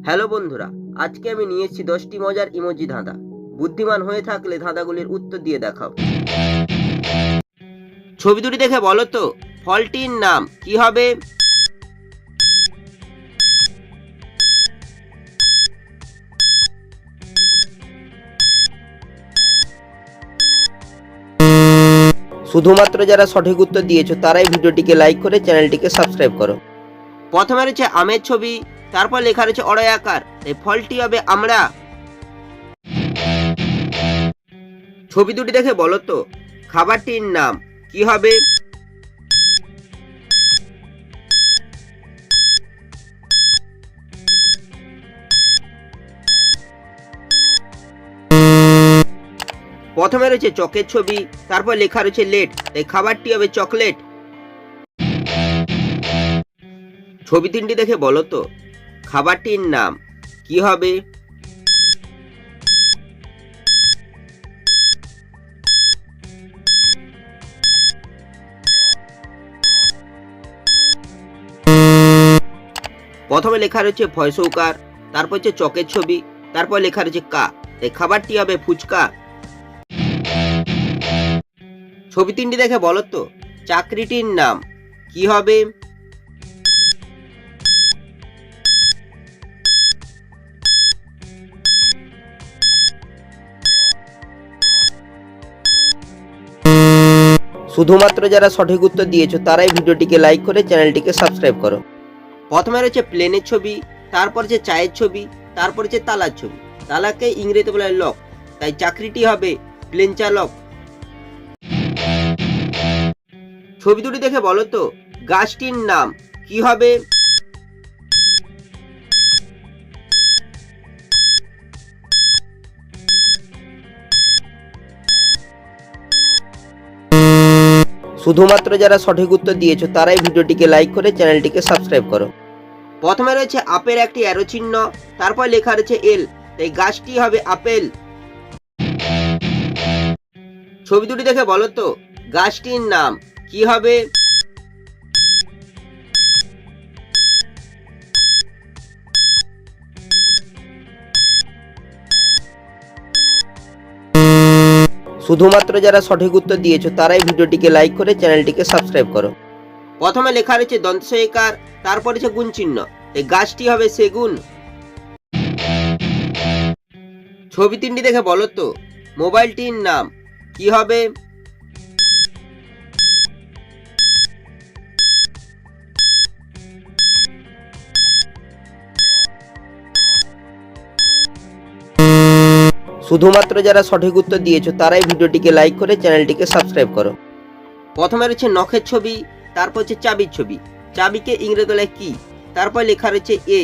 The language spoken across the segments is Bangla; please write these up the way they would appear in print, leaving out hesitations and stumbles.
হ্যালো বন্ধুরা, আজকে আমি নিয়ে এসেছি 10টি মজার ইমোজি ধাঁধা। বুদ্ধিমান হয়ে থাকলে ধাঁধাগুলির উত্তর দিয়ে দেখাও। ছবি দুটি দেখে বলো তো ফলটির নাম কি হবে? শুধুমাত্র যারা সঠিক উত্তর দিয়েছো তারাই ভিডিওটিকে লাইক করে চ্যানেলটিকে সাবস্ক্রাইব করো। প্রথমে রয়েছে আমের ছবি, তারপর লেখা রয়েছে অড়াই আকার, এই ফলটি হবে আমরা। ছবি দুটি দেখে বলো তো খাবারটির নাম কি হবে? প্রথমে রয়েছে চকের ছবি, তারপর লেখা রয়েছে লেট, তাই খাবারটি হবে চকলেট। ছবি তিনটি দেখে বলো তো খাবারটির নাম কি হবে? প্রথমে লেখা রয়েছে ভয়সৌকার, তারপর হচ্ছে চকের ছবি, তারপর লেখা রয়েছে কা, তাই খাবারটি হবে ফুচকা। ছবি তিনটি দেখে বলো তো চাকরিটির নাম কি হবে? শুধুমাত্র যারা সঠিক উত্তর দিয়েছো তারাই ভিডিওটিকে লাইক করে চ্যানেলটিকে সাবস্ক্রাইব করো। প্রথমে রয়েছে প্লেনের ছবি, তারপর হচ্ছে চায়ের ছবি, তারপর হচ্ছে তালার ছবি। তালাকে ইংরেজিতে বলা হয় লক, তাই চাকরিটি হবে প্লেন চালক। ছবি দুটি দেখে বলো তো গাছটির নাম কি হবে? শুধুমাত্র যারা সঠিক উত্তর দিয়েছো তারাই ভিডিওটিকে লাইক করে চ্যানেলটিকে সাবস্ক্রাইব করো। প্রথমে রয়েছে আপের একটি অ্যারো চিহ্ন, তারপর লেখা রয়েছে এল, তাই গাছটি হবে আপেল। ছবি দুটি দেখে বলো তো গাছটির নাম কি হবে? শুধুমাত্র যারা সঠিক উত্তর দিয়েছো তারাই ভিডিওটিকে লাইক করে চ্যানেলটিকে সাবস্ক্রাইব করো। প্রথমে লেখা রয়েছে দন্তসইকার, তারপর রয়েছে গুণ চিহ্ন, এই গাছটি হবে সেগুন। ছবি তিনটি দেখে বলো তো মোবাইলটির নাম কি হবে? শুধুমাত্র যারা সঠিক উত্তর দিয়েছো তারাই ভিডিওটিকে লাইক করে চ্যানেলটিকে সাবস্ক্রাইব করো। প্রথমে রয়েছে নখের ছবি, তারপর হচ্ছে চাবির ছবি। চাবিকে ইংরেজি বলে কি, তারপর লেখা রয়েছে এ,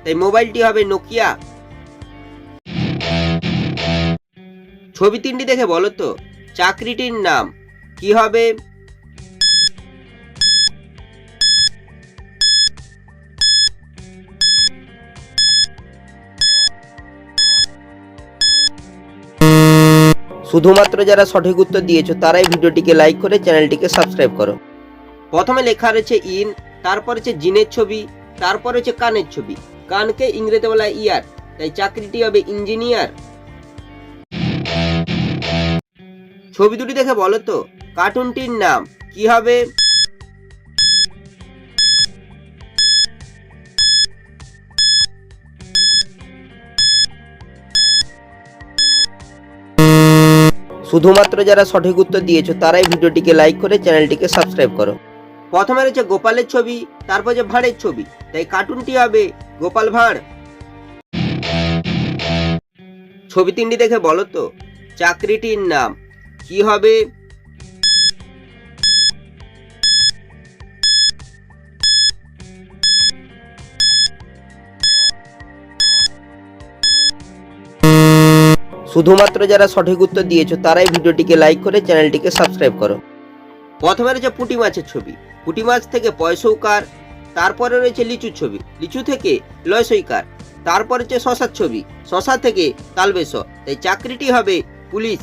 তাই মোবাইলটি হবে নোকিয়া। ছবি তিনটি দেখে বলো তো চাকরিটির নাম কি হবে? শুধুমাত্র যারা সঠিক উত্তর দিয়েছো তারাই ভিডিওটিকে লাইক করে চ্যানেলটিকে সাবস্ক্রাইব করো। প্রথমে লেখা রয়েছে ইন, তারপর হচ্ছে জিনের ছবি, তারপর হচ্ছে কানের ছবি। কানকে ইংরেজিতে বলা হয় ইয়ার, তাই চাকরিটি হবে ইঞ্জিনিয়ার। ছবি দুটি দেখে বলো তো কার্টুনটির নাম কি হবে? শুধুমাত্র যারা সঠিক উত্তর দিয়েছো তারাই ভিডিওটিকে লাইক করে চ্যানেলটিকে সাবস্ক্রাইব করো। প্রথমে রয়েছে গোপালের ছবি, তারপর যে ভাঁড়ের ছবি, তাই কার্টুনটি হবে গোপাল ভাঁড়। ছবি তিনটি দেখে বলো তো চাকরিটির নাম কি হবে? শুধুমাত্র যারা সঠিক উত্তর দিয়েছো তারাই ভিডিওটিকে লাইক করে চ্যানেলটিকে সাবস্ক্রাইব করো। প্রথমে রয়েছে পুঁটি মাছের ছবি, পুঁটি মাছ থেকে পয়সৌকার, তারপরে রয়েছে লিচুর ছবি, লিচু থেকে লয়সইকার, তারপর হচ্ছে শশার ছবি, শশা থেকে তালবেশ, তাই চাকরিটি হবে পুলিশ।